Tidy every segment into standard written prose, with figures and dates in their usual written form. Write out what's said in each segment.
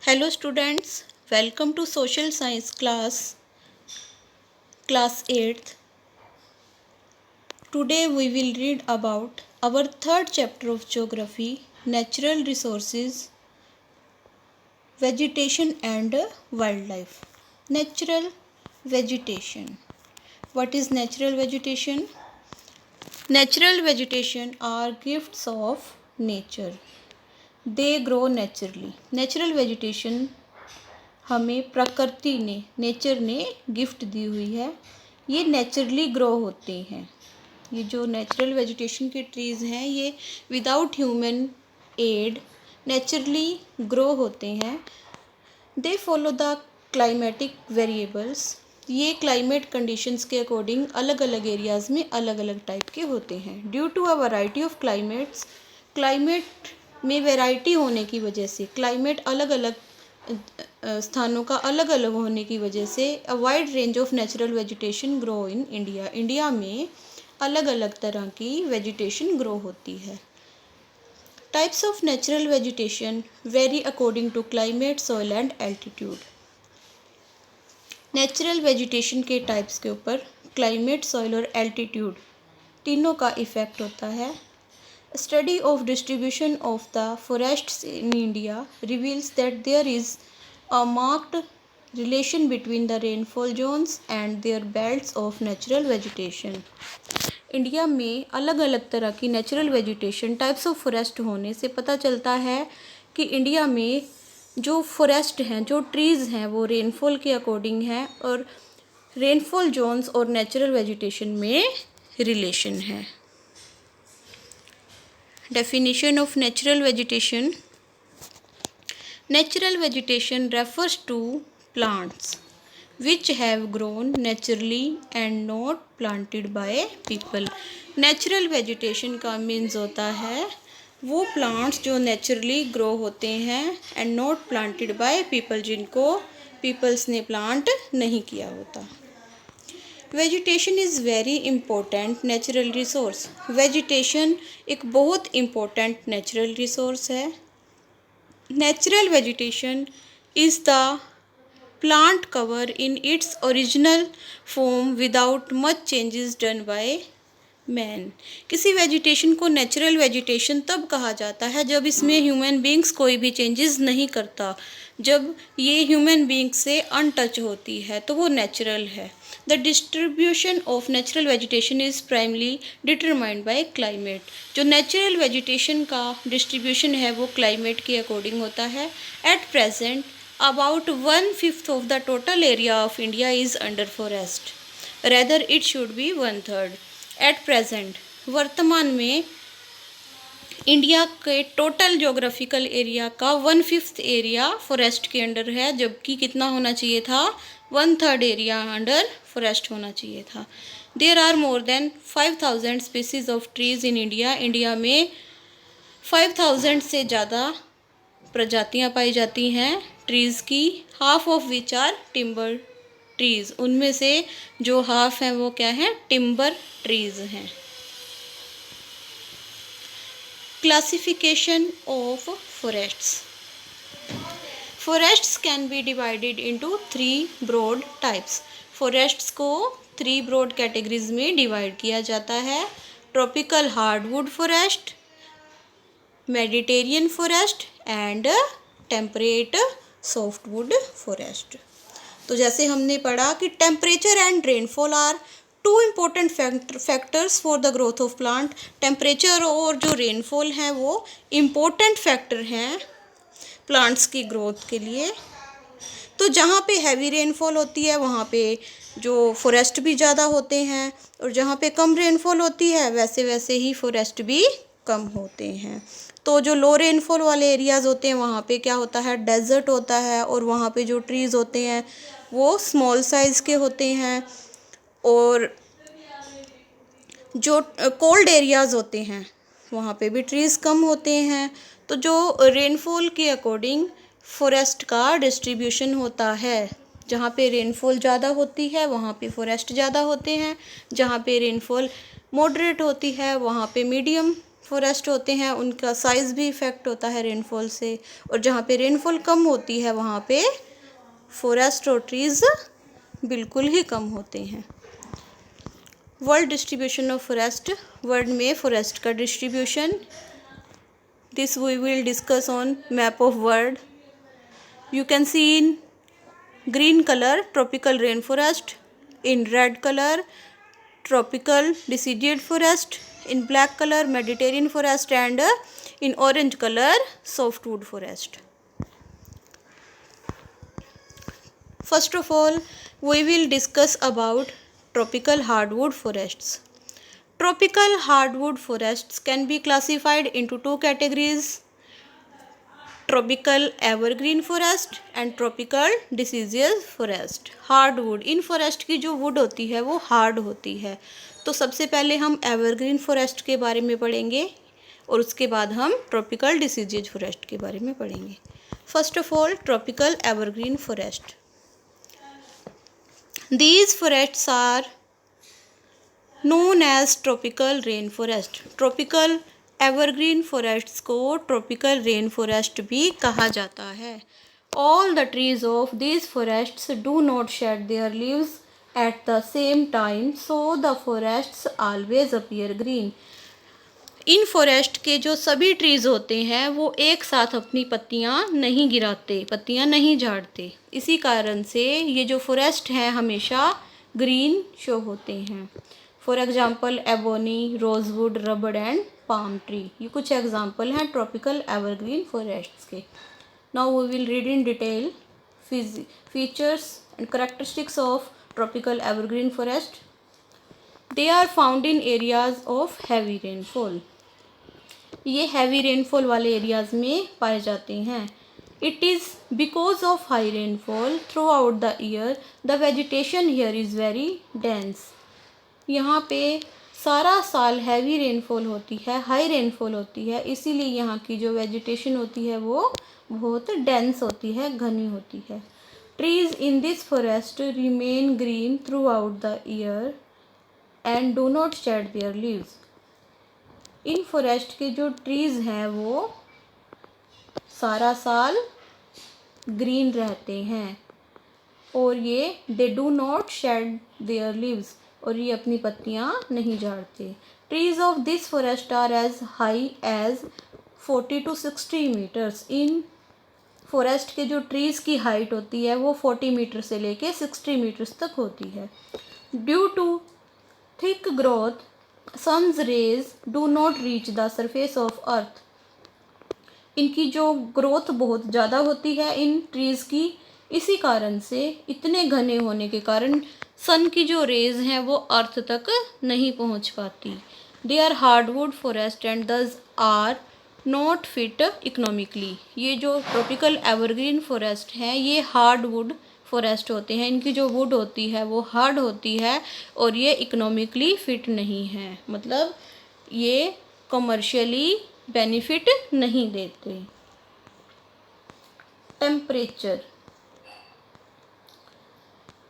Hello students, welcome to social science class 8th. Today we will read about our third chapter of geography, natural resources, vegetation and wildlife. Natural vegetation. What is natural vegetation? Natural vegetation are gifts of nature. They grow naturally. Natural vegetation हमें प्रकृति ने nature ने gift दी हुई है। ये naturally grow होते हैं। ये जो नेचुरल वेजिटेशन के ट्रीज़ हैं ये without human aid naturally grow होते हैं। They follow the climatic variables. ये क्लाइमेट कंडीशंस के अकॉर्डिंग अलग अलग एरियाज़ में अलग अलग टाइप के होते हैं। Due to a variety of climates, climate में वैरायटी होने की वजह से, क्लाइमेट अलग अलग स्थानों का अलग अलग होने की वजह से a wide range of natural vegetation grow in India. India में अलग अलग तरह की वेजिटेशन ग्रो होती है। Types of natural vegetation vary according to climate, soil and altitude. Natural vegetation के टाइप्स के ऊपर क्लाइमेट, सॉइल और एल्टीट्यूड तीनों का इफ़ेक्ट होता है। Study of distribution of the forests in India reveals that there is a marked relation between the rainfall zones and their belts of natural vegetation. India में अलग अलग तरह की natural vegetation, types of forest होने से पता चलता है कि इंडिया में जो फॉरेस्ट हैं, जो ट्रीज़ हैं, वो रेनफॉल के अकॉर्डिंग हैं और रेनफॉल जोन्स और नेचुरल वेजिटेशन में रिलेशन है। Definition of natural vegetation. Natural vegetation refers to plants which have grown naturally and not planted by people. Natural vegetation का मीन्स होता है वो plants जो naturally grow होते हैं and not planted by people, जिनको peoples ने plant नहीं किया होता। Vegetation is very important natural resource. Vegetation एक बहुत इम्पोर्टेंट नेचुरल रिसोर्स है। Natural vegetation is the plant cover in its original form without much changes done by man. किसी vegetation को नेचुरल वेजिटेशन तब कहा जाता है जब इसमें ह्यूमन बींग्स कोई भी चेंजेस नहीं करता। जब ये ह्यूमन बींग से अनटच होती है तो वो नेचुरल है। The distribution of natural vegetation is primarily determined by climate. जो नेचुरल वेजिटेशन का डिस्ट्रीब्यूशन है वो क्लाइमेट के अकॉर्डिंग होता है। At present about 1/5 of the total area of India is under forest, rather it should be 1/3। At present वर्तमान में India के टोटल जोग्राफिकल एरिया का 1/5 एरिया फॉरेस्ट के अंडर है, जबकि कितना होना चाहिए था, 1/3 एरिया अंडर फॉरेस्ट होना चाहिए था। There are more than 5000 species of trees in India. India में 5000 से ज़्यादा प्रजातियां पाई जाती हैं ट्रीज़ की। Half of which are timber trees. उनमें से जो हाफ हैं वो क्या हैं, टिम्बर ट्रीज़ हैं। Classification of forests. Forests can be divided into 3 broad types. Forests को 3 broad categories में डिवाइड किया जाता है। Tropical hardwood forest, Mediterranean forest and temperate softwood forest. तो जैसे हमने पढ़ा कि temperature and rainfall are 2 important factors for the growth of plant. Temperature और जो रेनफॉल है वो इम्पोर्टेंट फैक्टर हैं प्लांट्स की ग्रोथ के लिए। तो जहाँ पे हैवी रेनफॉल होती है वहाँ पे जो फॉरेस्ट भी ज़्यादा होते हैं और जहाँ पे कम रेनफॉल होती है वैसे वैसे ही फॉरेस्ट भी कम होते हैं। तो जो लो रेनफॉल वाले एरियाज़ होते हैं वहाँ पे क्या होता है, डेजर्ट होता है और वहाँ पे जो ट्रीज़ होते हैं वो स्मॉल साइज़ के होते हैं। और जो कोल्ड एरियाज़ होते हैं वहाँ पे भी ट्रीज़ कम होते हैं। तो जो रेनफॉल के अकॉर्डिंग फॉरेस्ट का डिस्ट्रीब्यूशन होता है। जहाँ पे रेनफॉल ज़्यादा होती है वहाँ पे फॉरेस्ट ज़्यादा होते हैं, जहाँ पे रेनफॉल मॉडरेट होती है वहाँ पे मीडियम फॉरेस्ट होते हैं उनका साइज़ भी इफ़ेक्ट होता है रेनफॉल से, और जहाँ पे रेनफॉल कम होती है वहाँ पे फॉरेस्ट और ट्रीज़ बिल्कुल ही कम होते हैं। World distribution of forest, world में फॉरेस्ट का distribution, this we will discuss on map of world. You can see in green color tropical rainforest, in red color tropical deciduous forest, in black color Mediterranean forest, and in orange color softwood forest. First of all, we will discuss about tropical hardwood forests. Tropical hardwood forests can be classified into two categories: tropical evergreen forest and tropical deciduous forest. Hardwood, इन forest की जो would होती है वो hard होती है। तो सबसे पहले हम एवरग्रीन फॉरेस्ट के बारे में पढ़ेंगे और उसके बाद हम ट्रॉपिकल डिसीजियस फॉरेस्ट के बारे में पढ़ेंगे। First of all, tropical evergreen forest. These forests are known as tropical rain forest. Tropical evergreen forests को ट्रॉपिकल रेन फॉरेस्ट भी कहा जाता है। All the trees of this forests do not shed their leaves at the same time, so the forests always appear green. इन forest के जो सभी trees होते हैं वो एक साथ अपनी पत्तियां नहीं गिराते, पत्तियां नहीं झाड़ते। इसी कारण से ये जो फॉरेस्ट हैं हमेशा ग्रीन शो होते हैं। फॉर एग्जाम्पल एबोनी, रोजवुड, रबड़ एंड पाम ट्री, ये कुछ एग्जाम्पल हैं ट्रॉपिकल एवरग्रीन फॉरेस्ट्स के। Now we will read in detail features and characteristics of tropical evergreen forest. They are found in areas of heavy rainfall. ये heavy rainfall वाले areas में पाए जाते हैं। It is because of high rainfall throughout the year the vegetation here is very dense. यहाँ पे सारा साल हैवी रेनफॉल होती है, हाई रेनफॉल होती है, इसीलिए यहाँ की जो वेजिटेशन होती है वो बहुत डेंस होती है, घनी होती है। Trees in this forest remain green through out the year and do not shed their leaves. In forest के जो ट्रीज हैं वो सारा साल ग्रीन रहते हैं और ये they do not shed their leaves, और ये अपनी पत्तियां नहीं झाड़ते। Trees of this forest are as high as 40 to 60 metres. इन फॉरेस्ट के जो ट्रीज़ की हाइट होती है वो 40 मीटर से लेके 60 मीटर्स तक होती है। Due to thick growth sun's rays do not reach the surface of earth. इनकी जो ग्रोथ बहुत ज़्यादा होती है इन ट्रीज़ की, इसी कारण से इतने घने होने के कारण सन की जो रेज हैं वो अर्थ तक नहीं पहुंच पाती। They are hardwood forest and thus are not fit economically. ये जो ट्रॉपिकल एवरग्रीन फॉरेस्ट हैं ये हार्डवुड फॉरेस्ट होते हैं। इनकी जो वुड होती है वो हार्ड होती है और ये इकोनॉमिकली फिट नहीं है, मतलब ये कमर्शियली बेनिफिट नहीं देते। Temperature,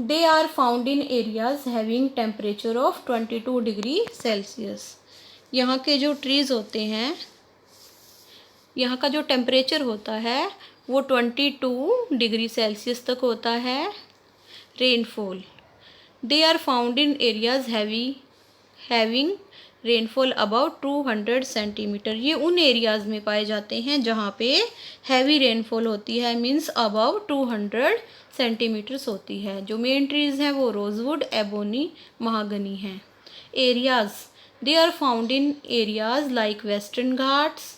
they are found in areas having temperature of 22 degree Celsius. यहाँ के जो ट्रीज़ होते हैं, यहाँ का जो टेम्परेचर होता है वो 22 डिग्री सेल्सियस तक होता है। Rainfall, they are found in areas having rainfall about 200 centimeter. ये उन एरियाज़ में पाए जाते हैं जहाँ पे हैवी रेनफॉल होती है, मीन्स अबाउट 200 सेंटीमीटर्स होती है। जो मेन ट्रीज़ हैं वो रोजवुड, एबोनी, महागनी हैं। Areas, they are found in areas like Western Ghats,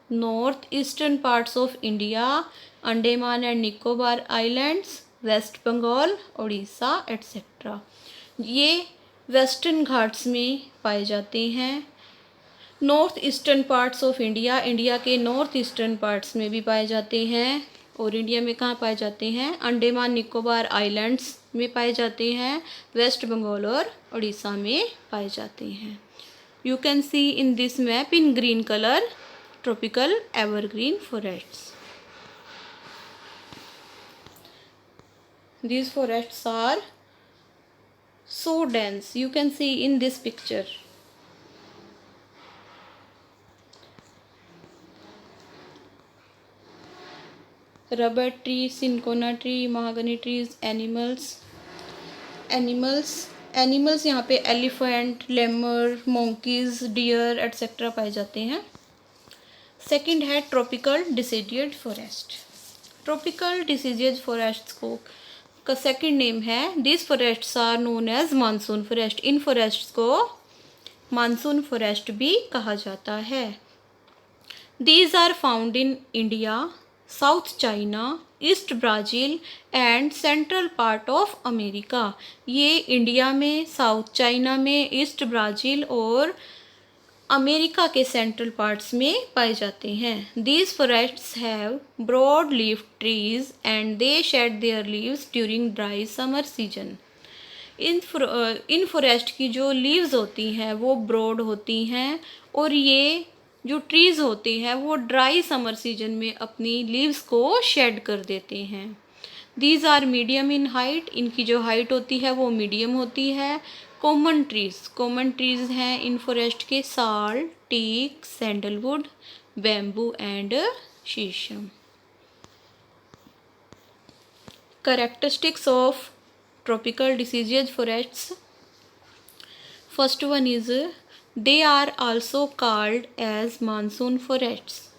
north eastern parts of India, Andaman and Nicobar islands, West Bengal, Orissa etcetera. ये वेस्टर्न घाट्स में पाए जाते हैं। North eastern parts of India, India के नॉर्थ ईस्टर्न पार्ट्स में भी पाए जाते हैं। और इंडिया में कहाँ पाए जाते हैं? अंडमान निकोबार आइलैंड्स में पाए जाते हैं। वेस्ट बंगाल और उड़ीसा में पाए जाते हैं। You can see in this map in green colour tropical evergreen forests. These forests are so dense, you can see in this picture. Rubber tree, cinchona tree, mahogany trees, animals यहाँ पे elephant, lemur, monkeys, deer etcetera पाए जाते हैं। Second है tropical deciduous forest. Tropical deciduous forest को का second name है this forests are known as monsoon forest. इन फॉरेस्ट्स को मानसून फॉरेस्ट भी कहा जाता है। These are found in India, south China, east Brazil and central part of America. ये इंडिया में, साउथ चाइना में, ईस्ट ब्राज़ील और अमेरिका के सेंट्रल पार्ट्स में पाए जाते हैं। These forests have broad leaf trees and they shed their leaves during dry summer season. इन फॉरेस्ट की जो लीव्स होती हैं वो ब्रॉड होती हैं और ये जो ट्रीज़ होते हैं वो ड्राई समर सीजन में अपनी लीव्स को शेड कर देते हैं। These are medium in height, इनकी जो हाइट होती है वो मीडियम होती है। कॉमन ट्रीज हैं इन फॉरेस्ट के साल, टीक, सैंडलवुड, बैम्बू एंड शीशम। Characteristics of tropical deciduous forests. First one is they are also called as monsoon forests.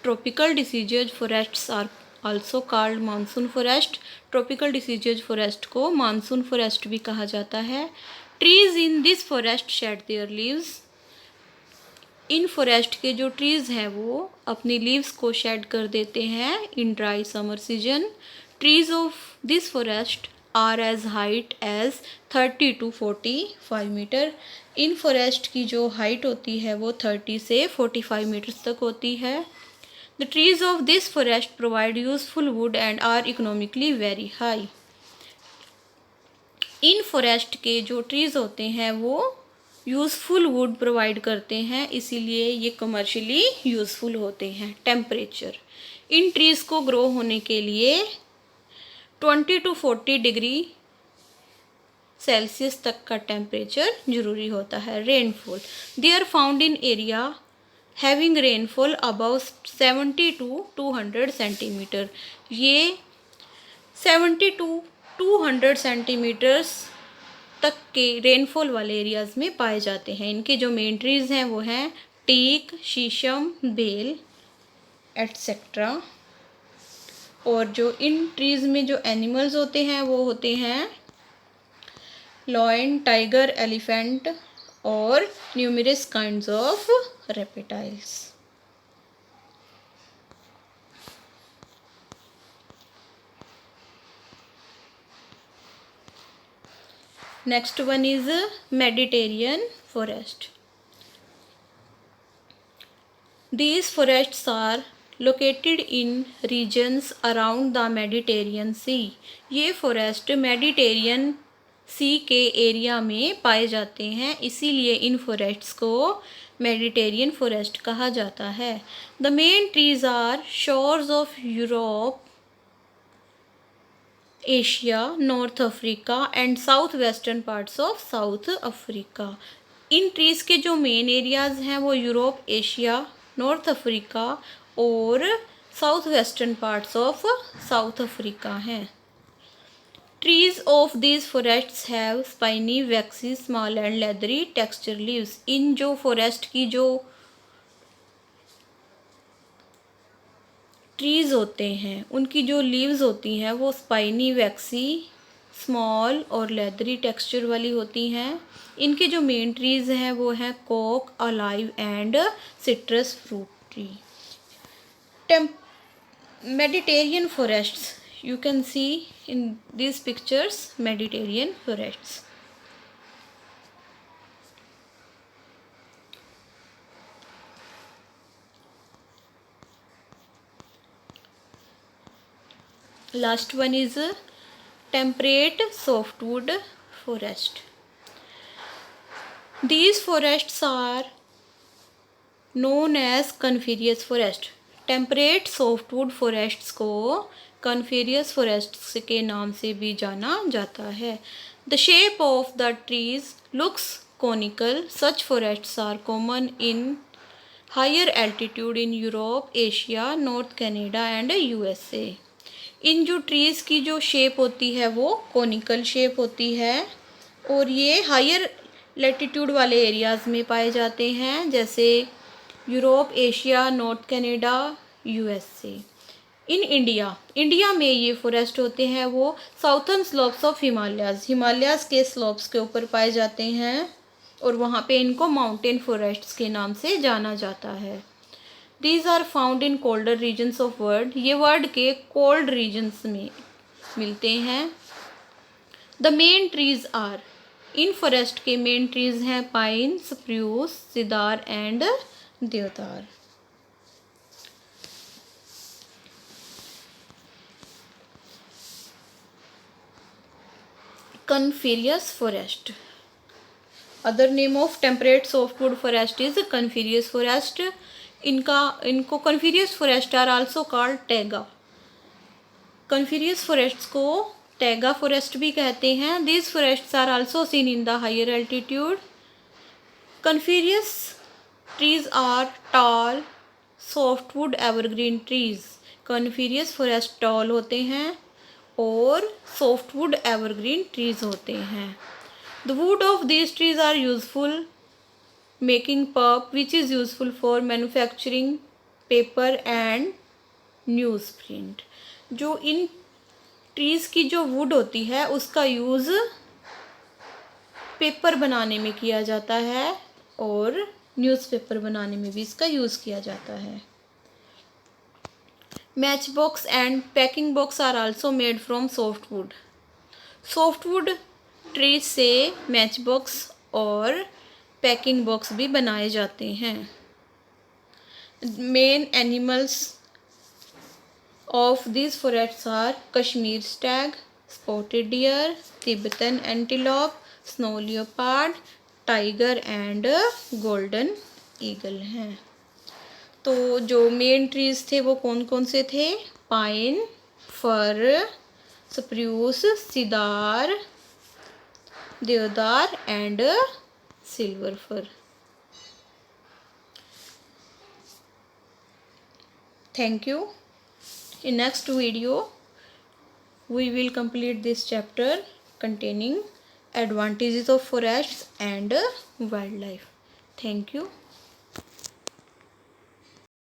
Tropical deciduous forests are also called monsoon forest. Tropical deciduous forest को monsoon forest भी कहा जाता है। Trees in this forest shed their leaves. In forest के जो trees हैं वो अपनी लीव्स को शेड कर देते हैं in dry summer season. Trees of this forest are as height as 30 to 45 meter. इन फॉरेस्ट की जो हाइट होती है वो 30 से 45 मीटर्स तक होती है। The trees of this forest provide useful wood and are economically very high. इन फॉरेस्ट के जो ट्रीज़ होते हैं वो यूज़फुल वुड प्रोवाइड करते हैं, इसीलिए ये कमर्शियली यूज़फुल होते हैं। टेम्परेचर, इन ट्रीज़ को ग्रो होने के लिए 20 to 40 डिग्री सेल्सियस तक का टेम्परेचर ज़रूरी होता है। Rainfall, they are found in area having rainfall above 70 to 200 centimeter. ये 70 to 200 सेंटीमीटर्स तक के रेनफॉल वाले एरियाज़ में पाए जाते हैं। इनके जो मेन ट्रीज़ हैं वो हैं टीक, शीशम, बेल एट्सेट्रा। और जो इन ट्रीज़ में जो एनिमल्स होते हैं वो होते हैं लॉयन, टाइगर, एलिफेंट और numerous kinds of reptiles. Next one is Mediterranean forest. These forests are located in regions around the Mediterranean Sea. ये फॉरेस्ट मेडिटेरियन सी के एरिया में पाए जाते हैं, इसीलिए इन फॉरेस्ट्स को मेडिटेरियन फॉरेस्ट कहा जाता है। The main trees are shores of Europe, Asia, North Africa and south western parts of South Africa. इन ट्रीज़ के जो मेन एरियाज़ हैं वो यूरोप, एशिया, नॉर्थ अफ्रीका और south western parts of South Africa हैं। Trees of these forests have spiny, waxy, small and leathery texture leaves. इन जो forest की जो ट्रीज़ होते हैं उनकी जो लीव्स होती हैं वो स्पाइनी, वैक्सी, स्मॉल और लेदरी टेक्सचर वाली होती हैं। इनके जो मेन ट्रीज़ हैं वो हैं Coke, olive and citrus fruit tree. Mediterranean forests, you can see in these pictures Mediterranean forests. Last one is temperate softwood forest. These forests are known as coniferous forest. Temperate softwood forests को coniferous फोरेस्ट्स के नाम से भी जाना जाता है। The shape of the trees looks conical. Such forests are common in higher altitude in Europe, Asia, north Canada and USA. इन जो ट्रीज़ की जो शेप होती है वो कोनिकल शेप होती है और ये हायर लैटिट्यूड वाले एरियाज़ में पाए जाते हैं, जैसे Europe, Asia, north Canada, USA. In India में ये फॉरेस्ट होते हैं वो साउथर्न स्लोप्स ऑफ हिमालयाज़ के स्लोप्स के ऊपर पाए जाते हैं और वहाँ पे इनको माउंटेन फॉरेस्ट्स के नाम से जाना जाता है। These are found in colder regions of world, ये वर्ल्ड के कोल्ड रीजन्स में मिलते हैं। द मेन ट्रीज आर, इन फॉरेस्ट के मेन ट्रीज हैं pine, spruce, cedar and deodar. Coniferous forest, other name of temperate softwood forest is coniferous forest. इनको coniferous forest are also called taiga. Coniferous forests को taiga forest भी कहते हैं। These forests are also seen in the higher altitude. Coniferous trees are tall softwood evergreen trees. Coniferous forest tall होते हैं और softwood evergreen trees होते हैं। The wood of these trees are useful making pulp which is useful for manufacturing paper and newsprint. जो इन trees की जो would होती है उसका यूज़ पेपर बनाने में किया जाता है और न्यूज़पेपर बनाने में भी इसका यूज़ किया जाता है। Matchbox and packing box are also made from softwood. Softwood tree से मैच बॉक्स और पैकिंग बॉक्स भी बनाए जाते हैं। Main animals of this forests are Kashmir stag, spotted deer, Tibetan antelope, snow leopard, tiger and golden eagle हैं। तो जो main trees थे वो कौन कौन से थे? पाइन, फर, स्प्रूस, सिदार, देवदार and silver fir. Thank you. In next video we will complete this chapter containing advantages of forests and wildlife. Thank you.